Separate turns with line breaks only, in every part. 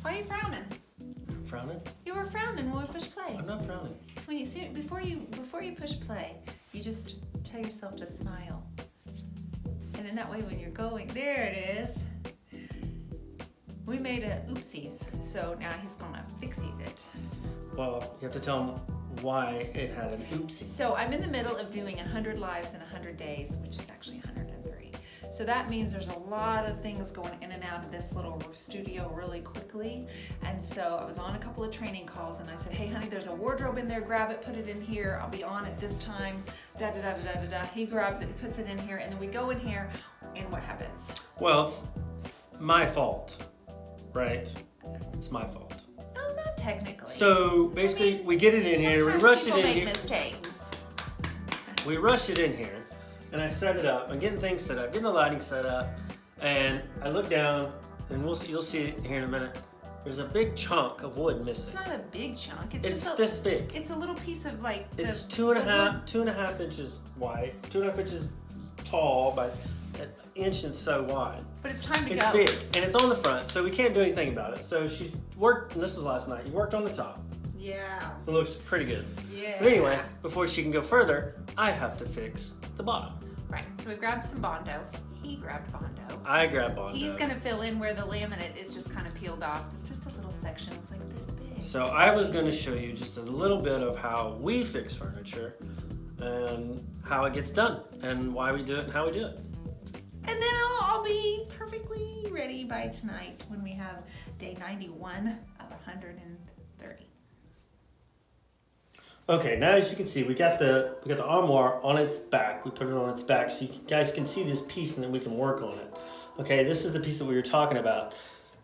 Why are you frowning?
Frowning?
You were frowning when we push play.
I'm not frowning.
When you before you push play, you just tell yourself to smile. And then that way when you're going, there it is. We made a oopsies, so now he's gonna fixies it.
Well, you have to tell him why it had an oopsie.
So I'm in the middle of doing 100 lives in 100 days, which is actually 103. So that means there's a lot of things going in and out of this little studio really quickly. And so I was on a couple of training calls and I said, hey honey, there's a wardrobe in there, grab it, put it in here. I'll be on at this time, da da da da da da. He grabs it, puts it in here, and then we go in here, and what happens?
Well, it's my fault, right? It's my fault.
No, not technically.
So basically, we get it in here, we rush it in here.
Mistakes.
We rush it in here, and I set it up. I'm getting things set up, getting the lighting set up, and I look down, and you'll see it here in a minute. There's a big chunk of wood missing.
It's not a big chunk.
It's just this big.
It's a little piece of like.
It's two and a half inches wide, 2.5 inches tall, by an inch and so wide.
But it's time to go.
It's big, and it's on the front, so we can't do anything about it. So she's worked, and this was last night, you worked on the top.
Yeah.
It looks pretty good.
Yeah.
But anyway, before she can go further, I have to fix the bottom.
Right, so we grabbed some bondo. He grabbed bondo.
I grabbed bondo.
He's gonna fill in where the laminate is just kind of peeled off. It's just a little section, it's like this big.
So I was gonna show you just a little bit of how we fix furniture and how it gets done and why we do it and how we do it.
And then I'll be perfectly ready by tonight when we have day 91 of 130.
Okay, now as you can see, we got the armoire on its back. We put it on its back so you guys can see this piece and then we can work on it. Okay, this is the piece that we were talking about.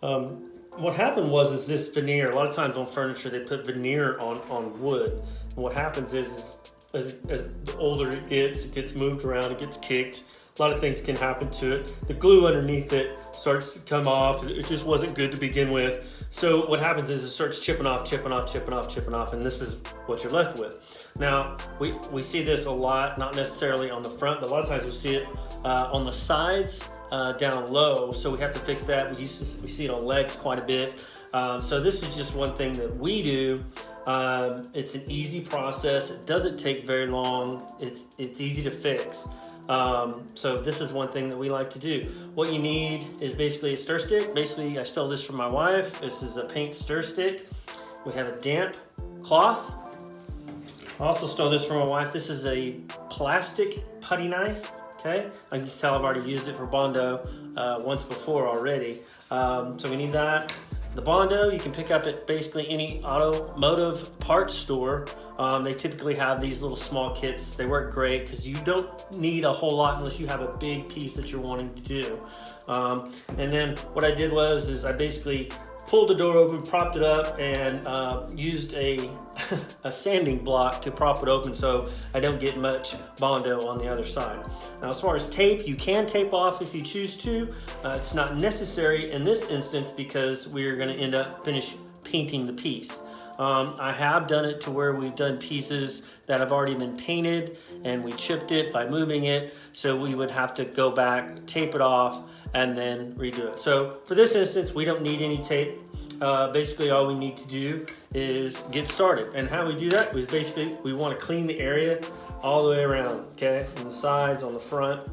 What happened was this veneer. A lot of times on furniture they put veneer on wood. And what happens is as the older it gets moved around, it gets kicked. A lot of things can happen to it. The glue underneath it starts to come off. It just wasn't good to begin with. So what happens is it starts chipping off, and this is what you're left with. Now, we see this a lot, not necessarily on the front, but a lot of times we see it on the sides, down low, so we have to fix that. We see it on legs quite a bit. So this is just one thing that we do. It's an easy process. It doesn't take very long. It's easy to fix. So this is one thing that we like to do. What you need is basically a stir stick. Basically, I stole this from my wife. This is a paint stir stick. We have a damp cloth. I also stole this from my wife. This is a plastic putty knife. Okay, I can tell I've already used it for bondo once before already. So we need that. The bondo you can pick up at basically any automotive parts store. They typically have these little small kits. They work great because you don't need a whole lot unless you have a big piece that you're wanting to do. And then what I did is I basically pulled the door open, propped it up, and used a sanding block to prop it open so I don't get much bondo on the other side. Now as far as tape, you can tape off if you choose to. It's not necessary in this instance because we're going to end up painting the piece. I have done it to where we've done pieces that have already been painted and we chipped it by moving it, so we would have to go back, tape it off, and then redo it. So for this instance, we don't need any tape. Basically all we need to do is get started. And how we do that is basically we want to clean the area all the way around, okay? On the sides, on the front.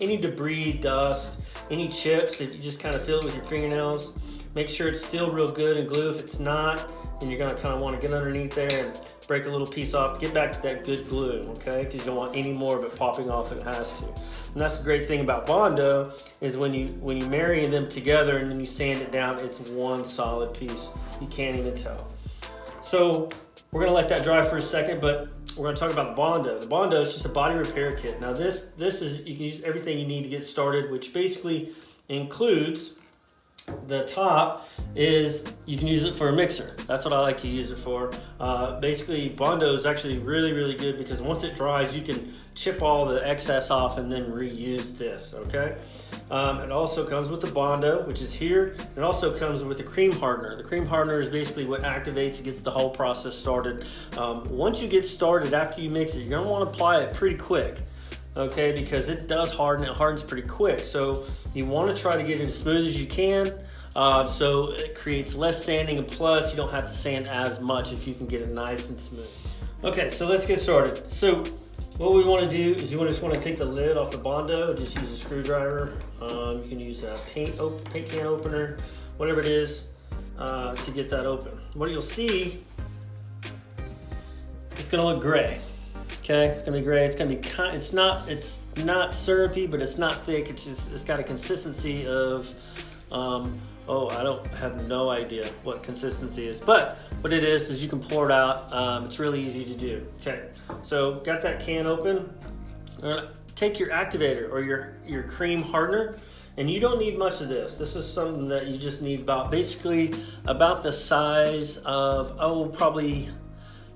Any debris, dust, any chips that you just kind of feel it with your fingernails. Make sure it's still real good and glue. If it's not, then you're gonna kind of want to get underneath there and break a little piece off. Get back to that good glue, okay? Because you don't want any more of it popping off if it has to. And that's the great thing about bondo is when you marry them together and then you sand it down, it's one solid piece. You can't even tell. So we're gonna let that dry for a second, but we're gonna talk about the bondo. The bondo is just a body repair kit. Now this is, you can use everything you need to get started, which basically includes the top is you can use it for a mixer. That's what I like to use it for. Basically, bondo is actually really, really good because once it dries, you can chip all the excess off and then reuse this, okay? It also comes with the bondo, which is here. It also comes with the cream hardener. The cream hardener is basically what activates and gets the whole process started. Once you get started, after you mix it, you're gonna wanna apply it pretty quick. Okay, because it does harden, it hardens pretty quick. So you want to try to get it as smooth as you can. So it creates less sanding, and plus you don't have to sand as much if you can get it nice and smooth. Okay, so let's get started. So what we want to do is you just want to take the lid off the bondo, just use a screwdriver. You can use a paint can opener, whatever it is, to get that open. What you'll see, it's gonna look gray. Okay, it's gonna be gray. It's gonna be it's not syrupy, but it's not thick. It's got a consistency of I don't have no idea what consistency is, but what it is you can pour it out. It's really easy to do. Okay, so got that can open. Take your activator or your cream hardener, and you don't need much of this. This is something that you just need basically about the size of probably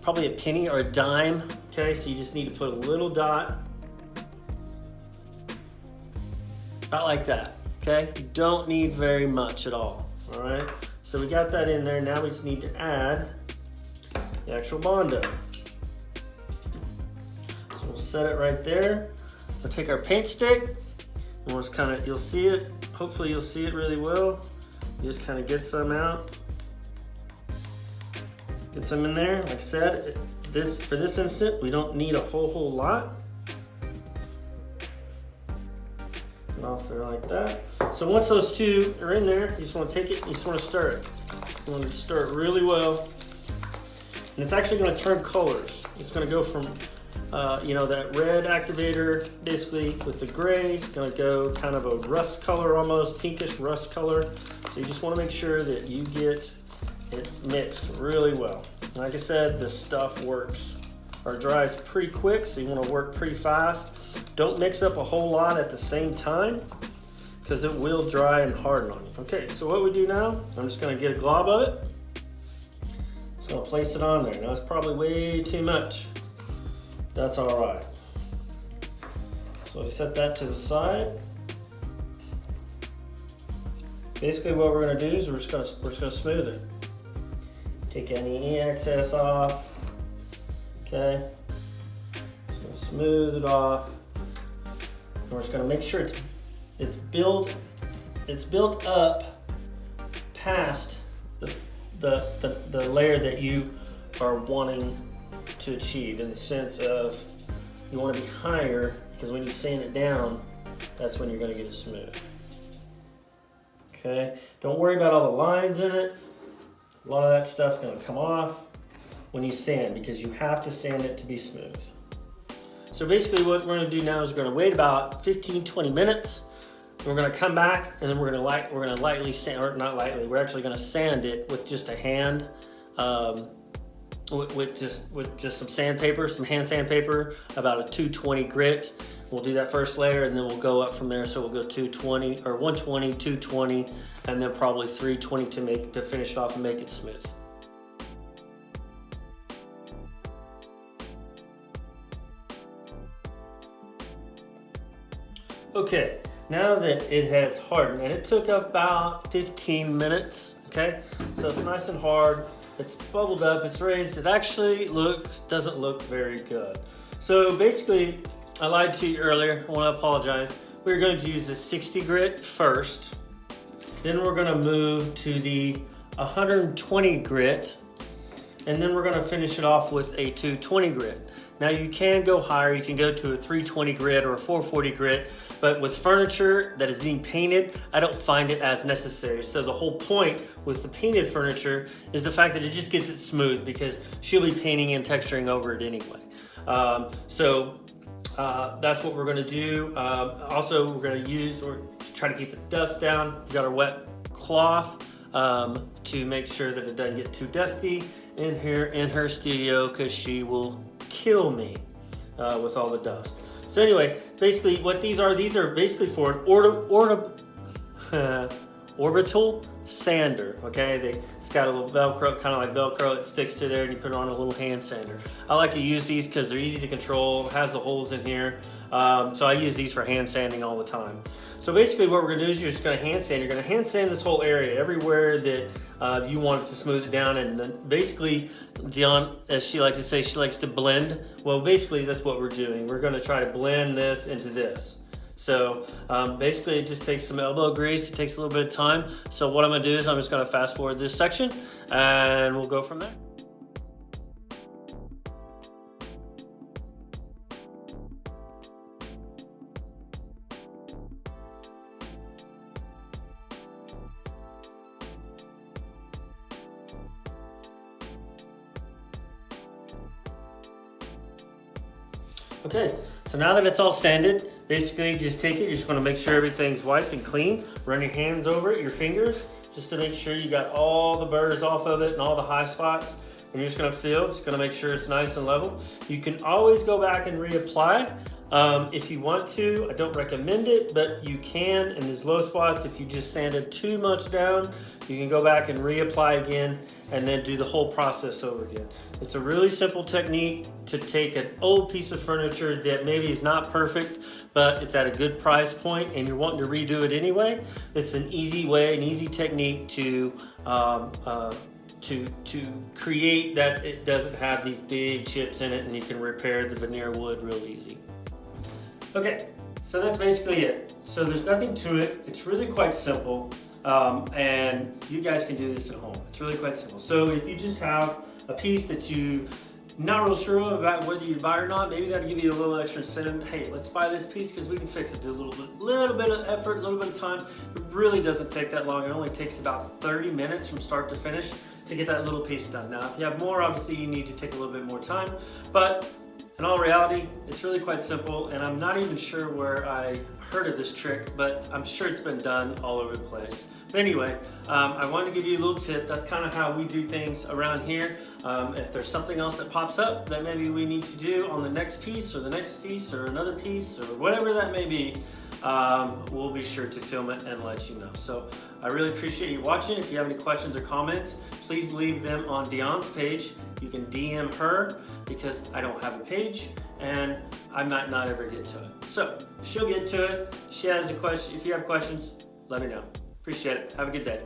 a penny or a dime. Okay, so you just need to put a little dot, about like that. Okay, you don't need very much at all. All right, so we got that in there. Now we just need to add the actual bondo. So we'll set it right there. We'll take our paint stick, and we'll just you'll see it. Hopefully you'll see it really well. You just kind of get some out. Get some in there. Like I said, for this instant, we don't need a whole lot. Get off there like that. So once those two are in there, you just want to take it, you just want to stir it. You want to stir it really well. And it's actually going to turn colors. It's going to go from, that red activator, basically with the gray, it's going to go kind of a rust color almost, pinkish rust color. So you just want to make sure that you get it mixed really well. Like I said, this stuff works or dries pretty quick, so you want to work pretty fast. Don't mix up a whole lot at the same time, because it will dry and harden on you. Okay, so what we do now, I'm just going to get a glob of it. Just going to place it on there. Now it's probably way too much. That's all right. So we set that to the side. Basically what we're going to do is we're just going to smooth it. Take any excess off. Okay. Just going to smooth it off. And we're just going to make sure it's built up past the layer that you are wanting to achieve, in the sense of you want to be higher, because when you sand it down, that's when you're going to get it smooth. Okay, don't worry about all the lines in it. A lot of that stuff's going to come off when you sand, because you have to sand it to be smooth. So basically what we're going to do now is we're going to wait about 15-20 minutes. We're going to come back, and then we're going to lightly sand, or not lightly, we're actually going to sand it with just a hand, with just some sandpaper, some hand sandpaper, about a 220 grit. We'll do that first layer, and then we'll go up from there. So we'll go 220 or 120, 220, and then probably 320 to finish it off and make it smooth. Okay, now that it has hardened, and it took about 15 minutes, okay? So it's nice and hard, it's bubbled up, it's raised. It actually doesn't look very good. So basically, I lied to you earlier, I want to apologize. We're going to use the 60 grit first, then we're going to move to the 120 grit, and then we're going to finish it off with a 220 grit. Now you can go higher, you can go to a 320 grit or a 440 grit, but with furniture that is being painted, I don't find it as necessary. So the whole point with the painted furniture is the fact that it just gets it smooth, because she'll be painting and texturing over it anyway. That's what we're gonna do. Also, we're gonna try to keep the dust down. We've got our wet cloth to make sure that it doesn't get too dusty in here in her studio, because she will kill me with all the dust. So anyway, basically what these are basically for an orbital sander, okay? It's got a little Velcro, kind of like Velcro, it sticks to there, and you put it on a little hand sander. I like to use these because they're easy to control, it has the holes in here, so I use these for hand sanding all the time. So basically what we're gonna do is you're just gonna hand sand. You're gonna hand sand this whole area, everywhere that you want it to smooth it down. And then basically, Dionne, as she likes to say, she likes to blend. Well, basically that's what we're doing. We're gonna try to blend this into this. So basically it just takes some elbow grease. It takes a little bit of time. So what I'm gonna do is I'm just gonna fast forward this section and we'll go from there. Okay, so now that it's all sanded, basically just take it, you're just gonna make sure everything's wiped and clean. Run your hands over it, your fingers, just to make sure you got all the burrs off of it and all the high spots. And you're just gonna feel, just gonna make sure it's nice and level. You can always go back and reapply if you want to. I don't recommend it, but you can in these low spots. If you just sanded too much down, you can go back and reapply again and then do the whole process over again. It's a really simple technique to take an old piece of furniture that maybe is not perfect, but it's at a good price point and you're wanting to redo it anyway. It's an easy way, an easy technique to create that it doesn't have these big chips in it, and you can repair the veneer wood real easy. Okay, so that's basically it. So there's nothing to it. It's really quite simple, and you guys can do this at home. It's really quite simple. So if you just have a piece that you not real sure about whether you buy or not, maybe that'll give you a little extra incentive. Hey, let's buy this piece because we can fix it. Do a little bit of effort, a little bit of time. It really doesn't take that long. It only takes about 30 minutes from start to finish to get that little piece done. Now, if you have more, obviously you need to take a little bit more time, but in all reality, it's really quite simple, and I'm not even sure where I heard of this trick, but I'm sure it's been done all over the place. But anyway, I wanted to give you a little tip. That's kind of how we do things around here. If there's something else that pops up that maybe we need to do on the next piece or the next piece or another piece or whatever that may be, we'll be sure to film it and let you know. So I really appreciate you watching. If you have any questions or comments, please leave them on Dionne's page. You can DM her because I don't have a page and I might not ever get to it. So she'll get to it. She has a question. If you have questions, let me know. Appreciate it. Have a good day.